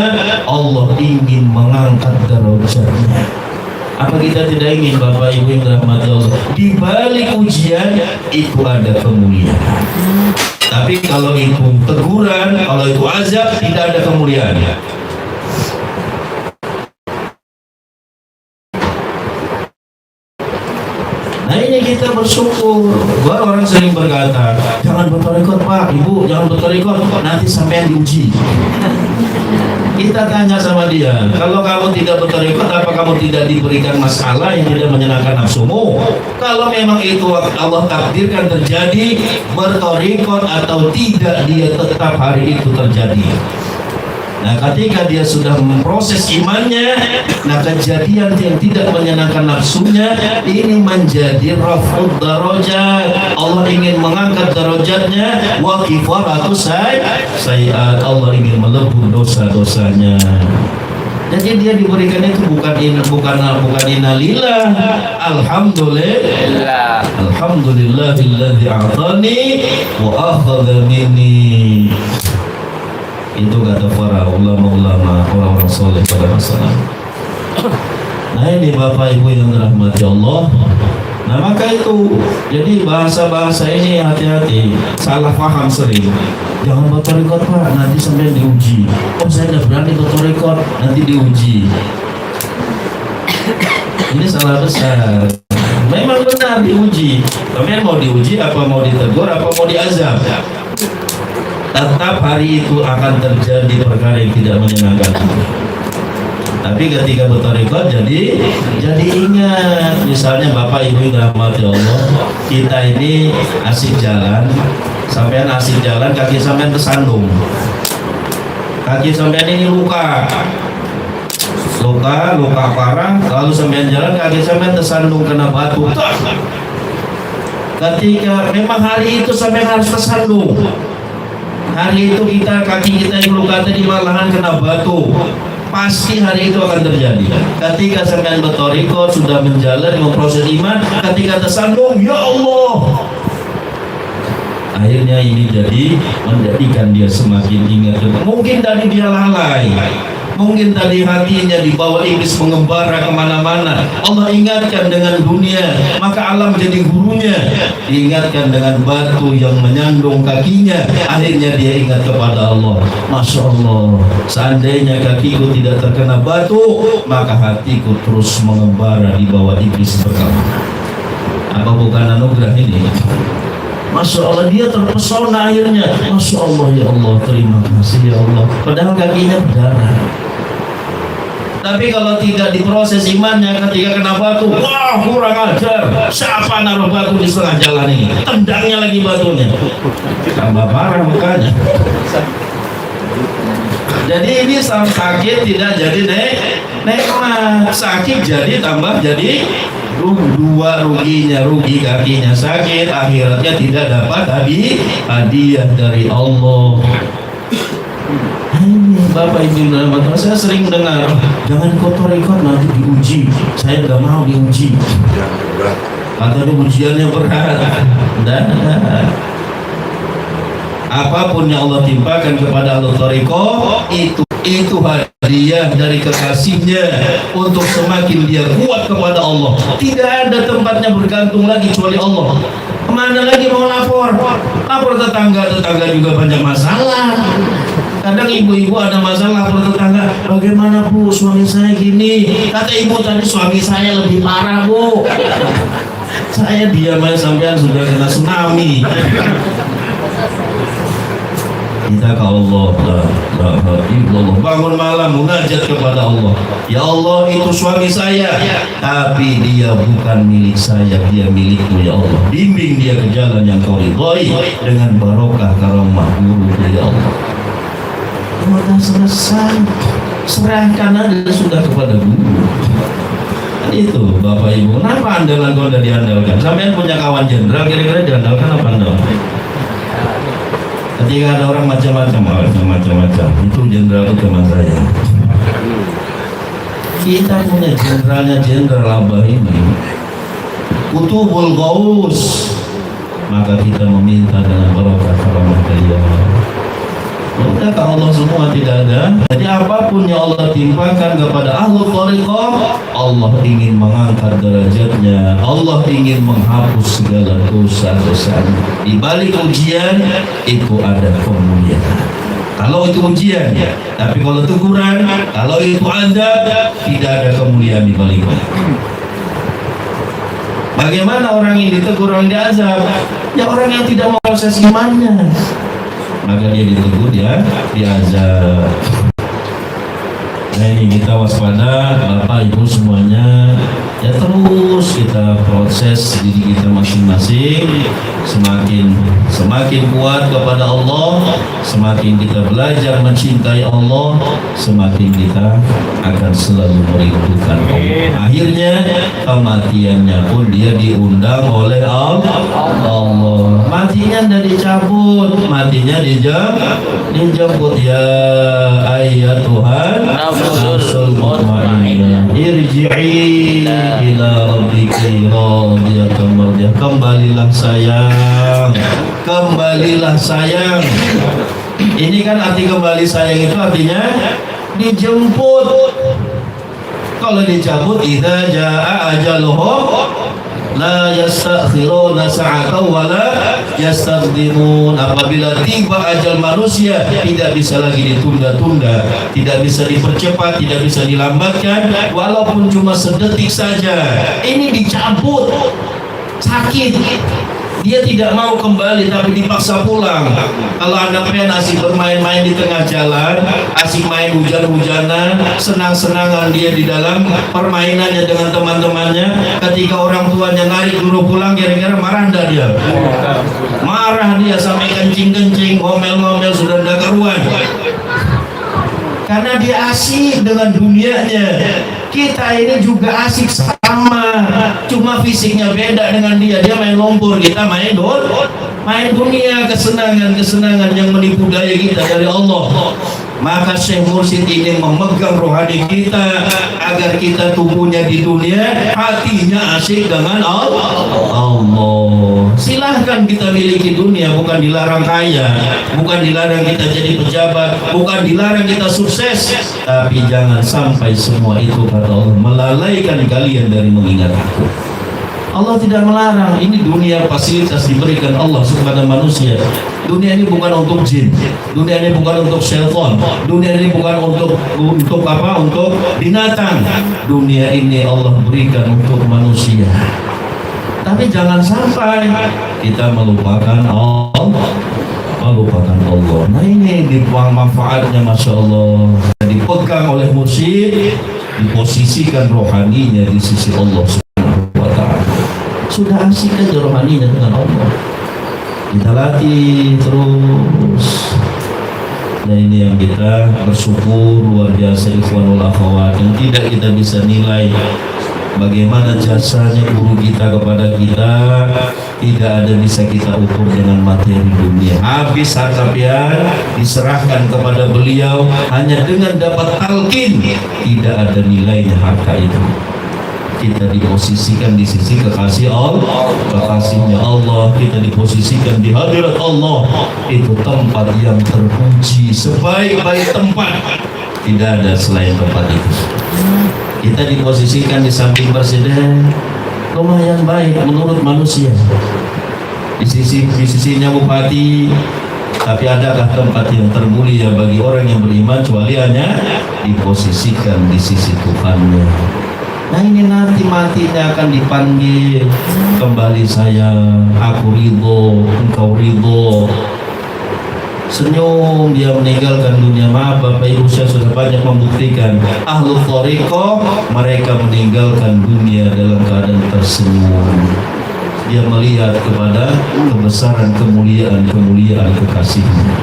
Allah ingin mengangkat derajatnya. Apa kita kita tidak ingin Bapak Ibu yang dirahmati Allah, di balik ujian itu ada kemuliaan. Tapi kalau itu teguran, kalau itu azab, tidak ada kemuliaan. Nah ini kita bersyukur. Orang sering berkata, jangan bertarekot Pak, Ibu, jangan bertarekot, nanti sampai diuji. Kita tanya sama dia, kalau kamu tidak bertarekot, apa kamu tidak diberikan masalah yang tidak menyenangkan nafsumu? Kalau memang itu Allah takdirkan terjadi, bertarekot atau tidak, dia tetap hari itu terjadi. Nah ketika dia sudah memproses imannya, nah kejadian yang tidak menyenangkan nafsunya ini menjadi raf'ud darajat. Allah ingin mengangkat darajatnya, wa kifaratu sayiat, Allah ingin melebur dosa-dosanya. Jadi dia diberikan itu bukan innalillah, alhamdulillah, alhamdulillahilladzi a'tani wa akhadha minni. Itu kata para ulama-ulama, orang-orang soleh pada masalah. Nah ini Bapak Ibu yang dirahmati Allah. Nah maka itu, jadi bahasa-bahasa ini hati-hati, salah paham sering. Jangan bertarekot Pak, nanti sampai diuji. Oh saya tidak berani bertarekot, nanti diuji. Ini salah besar. Memang benar diuji, tapi mau diuji apa mau ditegur apa mau diazab. Tetap hari itu akan terjadi perkara yang tidak menyenangkan. Tapi ketika bertarekot jadi ingat, misalnya Bapak Ibu yang dirahmati Allah, kita ini asik jalan, sampean asik jalan, kaki sampean tersandung, kaki sampean ini luka parah, lalu sampean jalan kaki sampean tersandung kena batu. Ketika memang hari itu sampean harus tersandung. Hari itu kaki kita yang luka tadi malahan kena batu, pasti hari itu akan terjadi. Ketika sampean bertarekot sudah menjalani memproses iman, ketika tersandung, ya Allah, akhirnya ini jadi menjadikan dia semakin ingat. Mungkin tadi dia lalai, mungkin tadi hatinya dibawa iblis mengembara kemana-mana. Allah ingatkan dengan dunia, maka alam menjadi gurunya. Diingatkan dengan batu yang menyandung kakinya, akhirnya dia ingat kepada Allah. Masya Allah, seandainya kakiku tidak terkena batu, maka hatiku terus mengembara di bawah iblis berkata. Apa bukan anugerah ini? Masya Allah, dia terpesona akhirnya. Masya Allah, ya Allah, terima kasih ya Allah. Padahal kakinya berdarah. Tapi kalau tidak diproses imannya, ketika kena batu, wah kurang ajar, siapa naruh batu di setengah jalan ini, tendangnya lagi batunya, tambah parah mukanya. Jadi ini sakit tidak jadi nikmat, sakit jadi tambah jadi dua ruginya, rugi kakinya sakit, akhiratnya tidak dapat hadiah dari Allah. Bapak Ibu dalam masalah, saya sering dengar, jangan kotor-kotor nanti diuji. Saya nggak mau diuji. Katanya ujiannya berat. Apapun yang Allah timpakan kepada al-tariqah itu hadiah dari kekasihnya untuk semakin dia kuat kepada Allah. Tidak ada tempatnya bergantung lagi kecuali Allah. Kemana lagi mau lapor? Lapor tetangga juga banyak masalah. Kadang ibu-ibu ada masalah lapor tetangga, bagaimana Bu, suami saya gini. Kata ibu tadi suami saya lebih parah Bu. Saya diam aja sampean sudah kena tsunami. Kita ke Allah, bangun malam munajat kepada Allah. Ya Allah, itu suami saya, tapi dia bukan milik saya, dia milikmu ya Allah. Bimbing dia ke jalan yang kau ridhoi dengan barokah karomah guru ya Allah. Sudah selesai, serahkan aja sudah kepada guru. Itu Bapak Ibu, kenapa andalan kau udah diandalkan? Sampai punya kawan jenderal, kira-kira diandalkan apa anda? Ketika ada orang macam-macam, itu jenderal itu teman saya. Kita punya jenderalnya, jenderal Abah ini Kutubul Ghaus, maka kita meminta dengan barokah karamah beliau. Udah ke Allah semua, tidak ada. Jadi apapun yang Allah timpakan kepada ahlul thariqah, Allah ingin mengangkat derajatnya, Allah ingin menghapus segala dosa-dosa. Di balik ujian itu ada kemuliaan. Kalau itu ujian, tapi kalau teguran, kalau itu azab, tidak ada kemuliaan di baliknya. Bagaimana orang yang ditegur, orang diazab? Ya orang yang tidak mau proses imannya, maka dia ditegur, dia diazab. Nah ini kita waspada, Bapak Ibu semuanya, ya terus kita proses diri kita masing-masing, semakin kuat kepada Allah, semakin kita belajar mencintai Allah, semakin kita akan selalu merindukan Allah. Akhirnya kematiannya pun dia diundang oleh Allah. Matinya tidak dicabut, matinya dijemput. Ya ayat Tuhan nafsul mutmainnah irji'i ila rabbiki radiyatan mardiyah. Kembalilah sayang. Ini kan arti kembali sayang itu artinya dijemput. Kalau dicabut, idza jaa ajaluhum la yastakhiruna sa'atan wa la yastaqdimun. Apabila tiba ajal manusia, tidak bisa lagi ditunda-tunda, tidak bisa dipercepat, tidak bisa dilambatkan, walaupun cuma sedetik saja. Ini dicabut, sakit, dia tidak mau kembali tapi dipaksa pulang. Kalau anak pengen asik bermain-main di tengah jalan, asik main hujan-hujanan, senang-senangan dia di dalam permainannya dengan teman-temannya, ketika orang tuanya narik dulu pulang, kira-kira marah enggak dia? Marah dia sampai kencing-kencing, ngomel-ngomel, sudah enggak karuan. Karena dia asik dengan dunianya. Kita ini juga asik sama, cuma fisiknya beda dengan dia. Dia main lumpur, kita main dunia, kesenangan yang menipu daya kita dari Allah. Maka Syekh Mursyid ini memegang rohani kita agar kita tumbuhnya di dunia, hatinya asik dengan Allah. Silahkan kita miliki dunia, bukan dilarang kaya, bukan dilarang kita jadi pejabat, bukan dilarang kita sukses, tapi jangan sampai semua itu kata Allah melalaikan kalian dari mengingat aku. Allah tidak melarang. Ini dunia fasilitas diberikan Allah kepada manusia. Dunia ini bukan untuk jin, dunia ini bukan untuk syaitan, dunia ini bukan untuk apa? Untuk binatang. Dunia ini Allah berikan untuk manusia. Tapi jangan sampai kita melupakan Allah. Nah ini dibuang manfaatnya, masya Allah. Dipegang oleh mursyid, diposisikan rohaninya di sisi Allah Subhanahu wa Ta'ala. Sudah asik aja rohaninya dengan Allah. Kita latih terus. Nah ini yang kita bersyukur luar biasa, ikhwanul akhwat, yang tidak kita bisa nilai bagaimana jasanya guru kita kepada kita. Tidak ada bisa kita ukur dengan materi dunia. Habis harta pian diserahkan kepada beliau hanya dengan dapat talqin, tidak ada nilainya harta itu. Kita diposisikan di sisi kekasih Allah, kekasihnya Allah, kita diposisikan di hadirat Allah. Itu tempat yang terpuji, sebaik-baik tempat, tidak ada selain tempat itu. Kita diposisikan di samping presiden, lumayan baik menurut manusia. Di sisinya bupati, tapi adakah tempat yang termulia bagi orang yang beriman kecuali hanya diposisikan di sisi Tuhannya. Nah ini nanti matinya akan dipanggil kembali, saya, aku ridho, engkau ridho. Senyum dia meninggalkan dunia. Maaf Bapak Ibu, saya sudah banyak membuktikan ahlul thariqah mereka meninggalkan dunia dalam keadaan tersenyum. Dia melihat kepada kebesaran kemuliaan kekasihnya.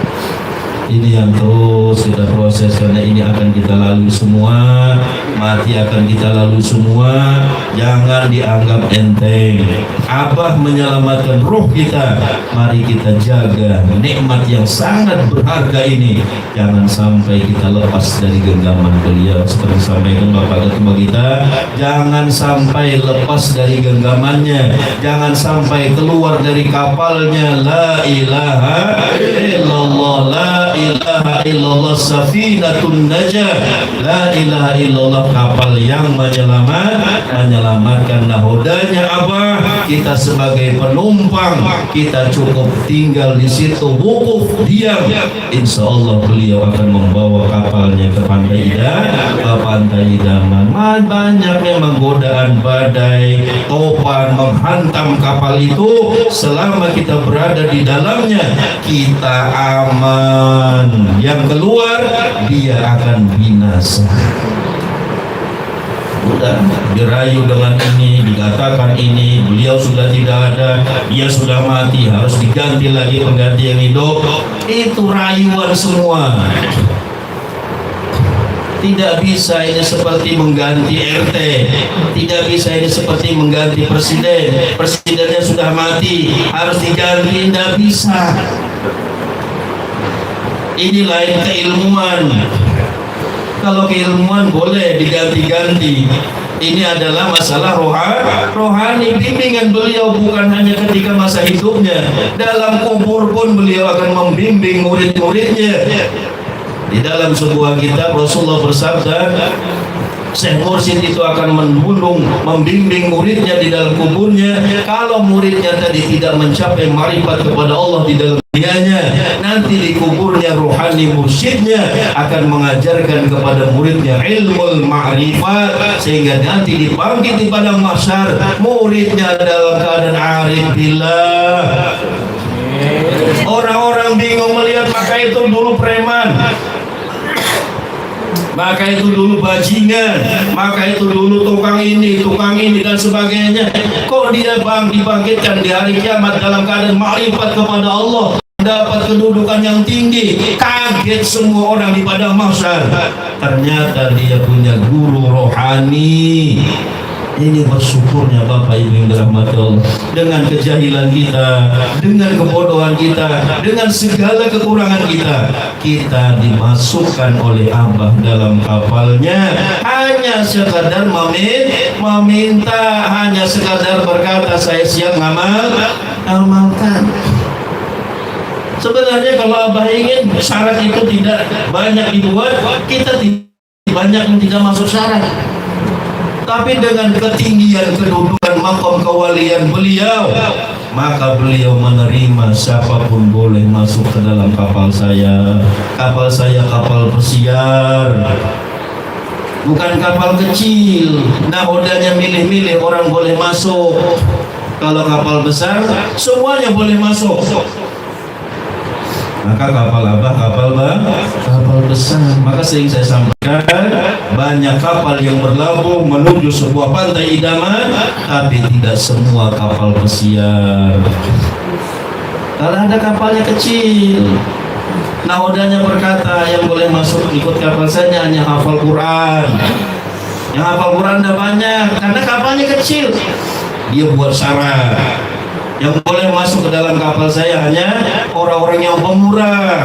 Ini yang terus kita proses, karena ini akan kita lalui semua, mati akan kita lalui semua. Jangan dianggap enteng. Abah menyelamatkan ruh kita, mari kita jaga nikmat yang sangat berharga ini. Jangan sampai kita lepas dari genggaman beliau. Seperti sampaikan Bapak Ketua kita, jangan sampai lepas dari genggamannya, jangan sampai keluar dari kapalnya. La ilaha illallah, la ilaha illallah safinatun najah. La ilaha illallah kapal yang menyelamatkan nahodanya apa? Kita sebagai penumpang kita cukup tinggal di situ, wukuf diam, insya Allah beliau akan membawa kapalnya ke pantai idaman. Banyak memang godaan badai, topan menghantam kapal itu. Selama kita berada di dalamnya kita aman, yang keluar dia akan binasa. Udah dirayu dengan ini, dikatakan ini, beliau sudah tidak ada, dia sudah mati, harus diganti lagi pengganti yang hidup. Itu rayuan semua. Tidak bisa ini seperti mengganti RT, tidak bisa ini seperti mengganti presiden. Presidennya sudah mati, harus diganti, tidak bisa. Ini lain keilmuan. Kalau keilmuan boleh diganti-ganti. Ini adalah masalah rohani. Bimbingan beliau bukan hanya ketika masa hidupnya, dalam kubur pun beliau akan membimbing murid-muridnya. Di dalam sebuah kitab Rasulullah bersabda, Syekh Mursyid itu akan membimbing muridnya di dalam kuburnya. Kalau muridnya tadi tidak mencapai marifat kepada Allah di dalam dunianya, nanti di kuburnya rohani mursyidnya akan mengajarkan kepada muridnya ilmu ma'rifat, sehingga nanti dipanggil di padang mahsyar muridnya dalam keadaan arif billah. Orang-orang bingung melihat, maka itu dulu preman, maka itu dulu bajingan, maka itu dulu tukang ini dan sebagainya. Kok dia dibangkitkan di hari kiamat dalam keadaan ma'rifat kepada Allah, dapat kedudukan yang tinggi? Kaget semua orang di padang mahsyar. Ternyata dia punya guru rohani. Ini bersyukurnya Bapak Ibu yang dirahmati Allah. Dengan kejahilan kita, dengan kebodohan kita, dengan segala kekurangan kita, kita dimasukkan oleh Abah dalam kapalnya. Hanya sekadar meminta, hanya sekadar berkata saya siap ngamalkan. Sebenarnya kalau Abah ingin syarat itu tidak banyak dibuat, kita banyak yang tidak masuk syarat. Tapi dengan ketinggian kedudukan makom kewalian beliau, maka beliau menerima siapapun boleh masuk ke dalam kapal saya. Kapal saya kapal pesiar, bukan kapal kecil. Nahodanya milih-milih, orang boleh masuk. Kalau kapal besar semuanya boleh masuk. Maka kapal Abah kapal besar. Maka sering saya sampaikan, banyak kapal yang berlabuh menuju sebuah pantai idaman, tapi tidak semua kapal pesiar. Kalau ada kapalnya kecil, nahodanya berkata yang boleh masuk ikut kapal saya hanya hafal Quran. Yang hafal Quran tidak banyak karena kapalnya kecil. Dia buat syarat, yang boleh masuk ke dalam kapal saya hanya orang-orang yang pemurah.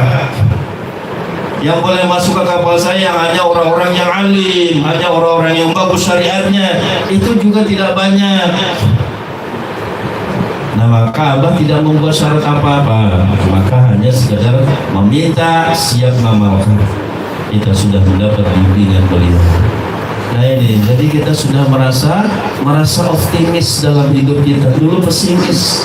Yang boleh masuk ke kapal saya hanya orang-orang yang alim, hanya orang-orang yang bagus syariatnya. Itu juga tidak banyak. Nah, maka Abah tidak membuat syarat apa-apa, maka hanya sekadar meminta, siap mengamalkan. Kita sudah mendapat bimbingan beliau. Nah ini, jadi kita sudah merasa optimis dalam hidup kita. Dulu pesimis.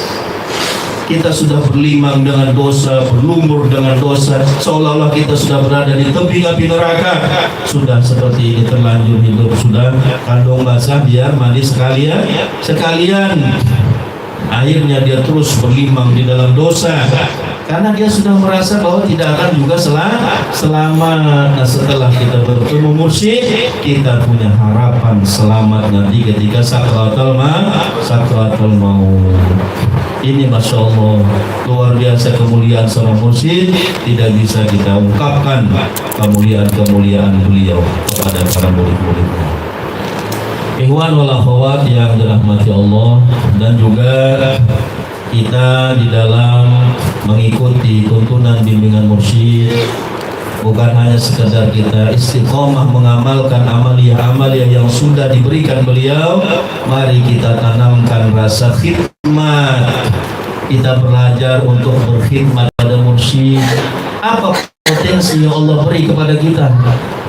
Kita sudah berlimang dengan dosa, berlumur dengan dosa, seolah-olah kita sudah berada di tepi api neraka. Sudah seperti ini terlanjur hidup, sudah kandung basah biar mandi sekalian. Akhirnya dia terus berlimang di dalam dosa, karena dia sudah merasa bahwa tidak akan juga selamat. Nah, setelah kita bertemu mursyid, kita punya harapan selamat nanti ketika sakratul maut. Ini Masya Allah, luar biasa kemuliaan seorang mursyid. Tidak bisa kita ungkapkan kemuliaan beliau kepada para murid-muridnya. Ikhwan wal akhwat yang dirahmati Allah, dan juga kita di dalam mengikuti tuntunan bimbingan mursyid, bukan hanya sekedar kita istiqomah mengamalkan amalia-amalia yang sudah diberikan beliau. Mari kita tanamkan rasa khidmat. Kita belajar untuk berkhidmat pada mursyid. Apa potensi potensi yang Allah beri kepada kita.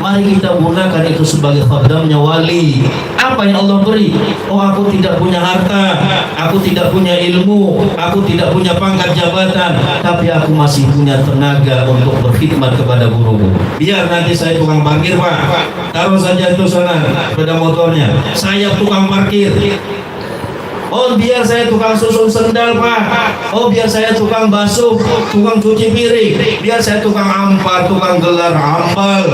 Mari kita gunakan itu sebagai khadamnya wali. Apa yang Allah beri? Oh, aku tidak punya harta, aku tidak punya ilmu, aku tidak punya pangkat jabatan, tapi aku masih punya tenaga untuk berkhidmat kepada guruku. Biar nanti saya tukang parkir, Pak. Taruh saja itu sana sepeda motornya. Saya tukang parkir. Oh, biar saya tukang susun sendal, Pak. Oh, biar saya tukang basuh, tukang cuci piring. Biar saya tukang ampar, tukang gelar ambal.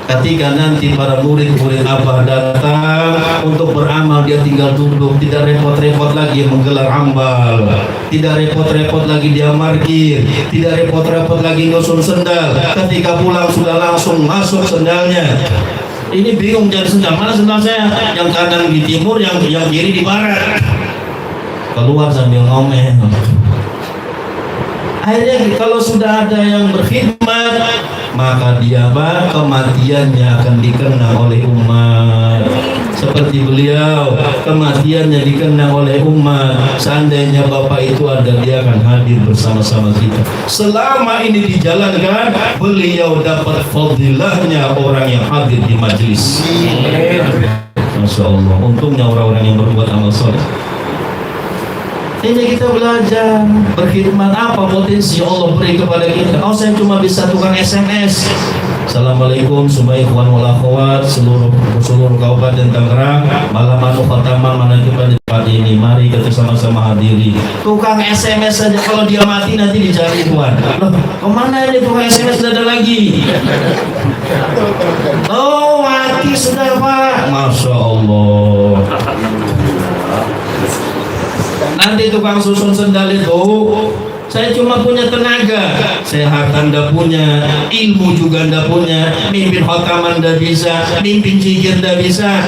Ketika nanti para murid-murid Abah datang untuk beramal, dia tinggal duduk, tidak repot-repot lagi menggelar ambal, tidak repot-repot lagi dia markir, tidak repot-repot lagi nyusun sendal. Ketika pulang sudah langsung masuk sendalnya. Ini bingung jadi sendal, mana sendal saya? Yang kanan di timur, yang kiri di barat. Keluar sambil ngomel. Akhirnya kalau sudah ada yang berkhidmat, maka dia kematiannya akan dikenang oleh umat. Seperti beliau, kematiannya dikenang oleh umat. Seandainya Bapak itu ada, dia akan hadir bersama-sama kita. Selama ini dijalankan, beliau dapat fadilahnya orang yang hadir di majelis. Masya Allah, untungnya orang-orang yang berbuat amal soleh. Ini kita belajar berkhidmat. Apa potensi Allah beri kepada kita? Oh, saya cuma bisa tukang SMS. Assalamualaikum semua ikhwan wal akhwat seluruh Kabupaten Tangerang, malam khataman manajemen di tempat ini. Mari kita sama-sama hadiri. Tukang SMS saja kalau dia mati nanti dicari ikhwan. Loh, kemana ini tukang SMS? Tidak ada lagi. Oh, mati sudah, Pak. Masya Allah. Nanti tukang susun sendal itu, saya cuma punya tenaga, saya harta ndak punya, ilmu juga ndak punya, mimpin khotaman ndak bisa, mimpin zikir ndak bisa.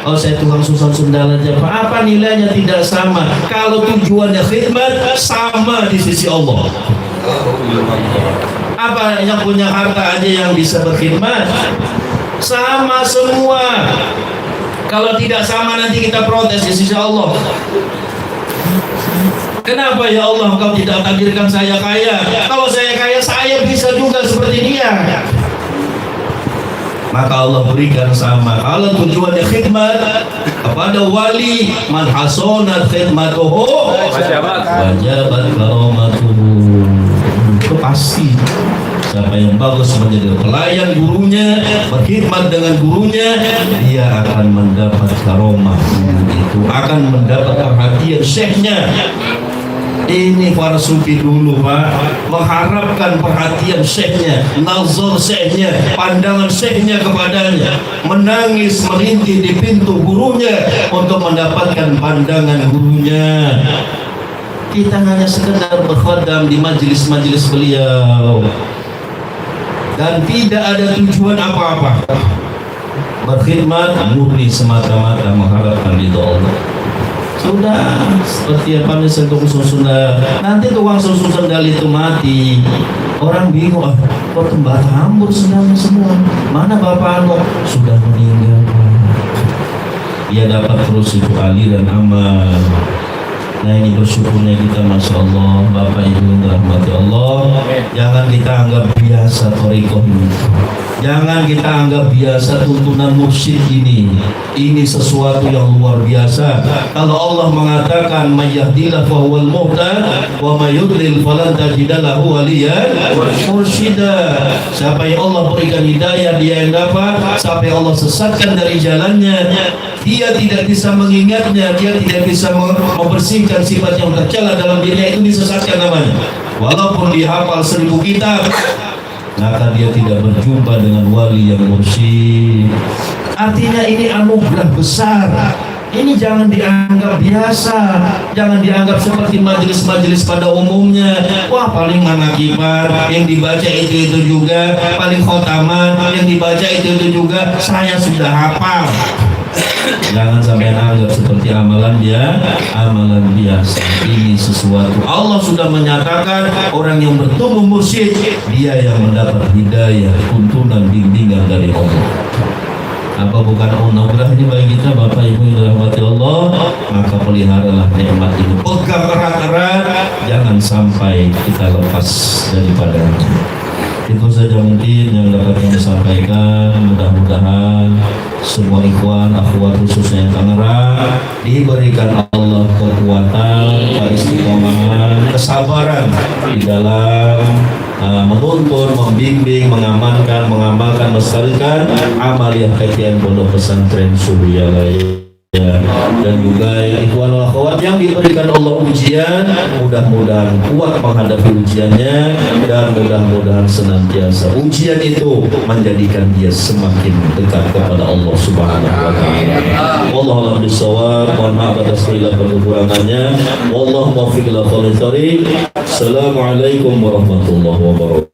Oh, saya tukang susun sendal aja, Pak. Apa nilainya? Tidak sama. Kalau tujuannya khidmat, sama di sisi Allah. Apa yang punya harta aja yang bisa berkhidmat? Sama semua. Kalau tidak sama nanti kita protes di sisi Allah. Kenapa ya Allah Engkau tidak takdirkan saya kaya? Kalau saya kaya, saya bisa juga seperti dia. Maka Allah berikan sama. Kalau tujuannya khidmat kepada wali, man hasonat khidmatuhu wajabat karamatuhu. Itu pasti. Siapa yang bagus menjadi pelayan gurunya, berkhidmat dengan gurunya, dia akan mendapat karomah. Itu akan mendapat perhatian syekhnya. Ini para sufi dulu, Pak, mengharapkan perhatian syekhnya, nazar syekhnya, pandangan syekhnya kepadanya, menangis merintih di pintu gurunya untuk mendapatkan pandangan gurunya. Kita hanya sekedar berkhadam di majelis-majelis beliau dan tidak ada tujuan apa-apa. Berkhidmat murni semata-mata mengharapkan ridha Allah. Sudah seperti apa nih tukang susun sendal. Nanti tukang susun sendal itu mati, orang bingung, kok tembak hambur sendalnya semua. Mana bapak anu? Sudah meninggal. Dia dapat terus itu aliran amal. Nah, ini bersyukurnya kita, Masya Allah. Bapak Ibu yang dirahmati Allah, jangan kita anggap biasa thariqah ini, jangan kita anggap biasa tuntunan mursyid ini. Ini sesuatu yang luar biasa. Kalau Allah mengatakan may yahdillah fahuwal muhtad wa may yudlil falan tajida lahu waliyan mursyida. Siapa yang Allah berikan hidayah, dia yang dapat. Siapa yang Allah sesatkan dari jalannya, dia tidak bisa mengingatnya, dia tidak bisa membersihkan sifat yang tercela dalam dirinya, itu disesatkan namanya. Walaupun dihafal 1000 kitab, maka dia tidak berjumpa dengan wali yang mursyid. Artinya ini anugerah besar. Ini jangan dianggap biasa, jangan dianggap seperti majelis-majelis pada umumnya. Wah, paling manakibar, yang dibaca itu juga, paling khotaman, yang dibaca itu juga, saya sudah hafal. Jangan sampai anggap seperti amalan biasa. Ini sesuatu Allah sudah menyatakan, orang yang bertemu mursyid, dia yang mendapat hidayah, tuntunan, bimbingan dari Allah. Apa bukan anugerah ini bagi kita, Bapak Ibu yang dirahmati Allah? Maka peliharalah nikmat ini, pegang erat-erat, jangan sampai kita lepas daripadanya. Itu saja mungkin yang dapat kami sampaikan. Mudah-mudahan semua ikhwan, akhwat khususnya yang Tangerang diberikan Allah kekuatan, keistiqomahan, kesabaran di dalam menuntun, membimbing, mengamankan, mengamalkan, melestarikan amaliyah kajian pondok pesantren Suryalaya. Dan juga ikhwan wal akhwat yang diberikan Allah ujian, mudah-mudahan kuat menghadapi ujiannya, dan mudah-mudahan senantiasa ujian itu menjadikan dia semakin dekat kepada Allah Subhanahu wa taala. Wallahu a'lam bishawab. Mohon maaf atas segala kekurangannya. Wallahu muwaffiq ila aqwamit thoriq. Assalamualaikum warahmatullahi wabarakatuh.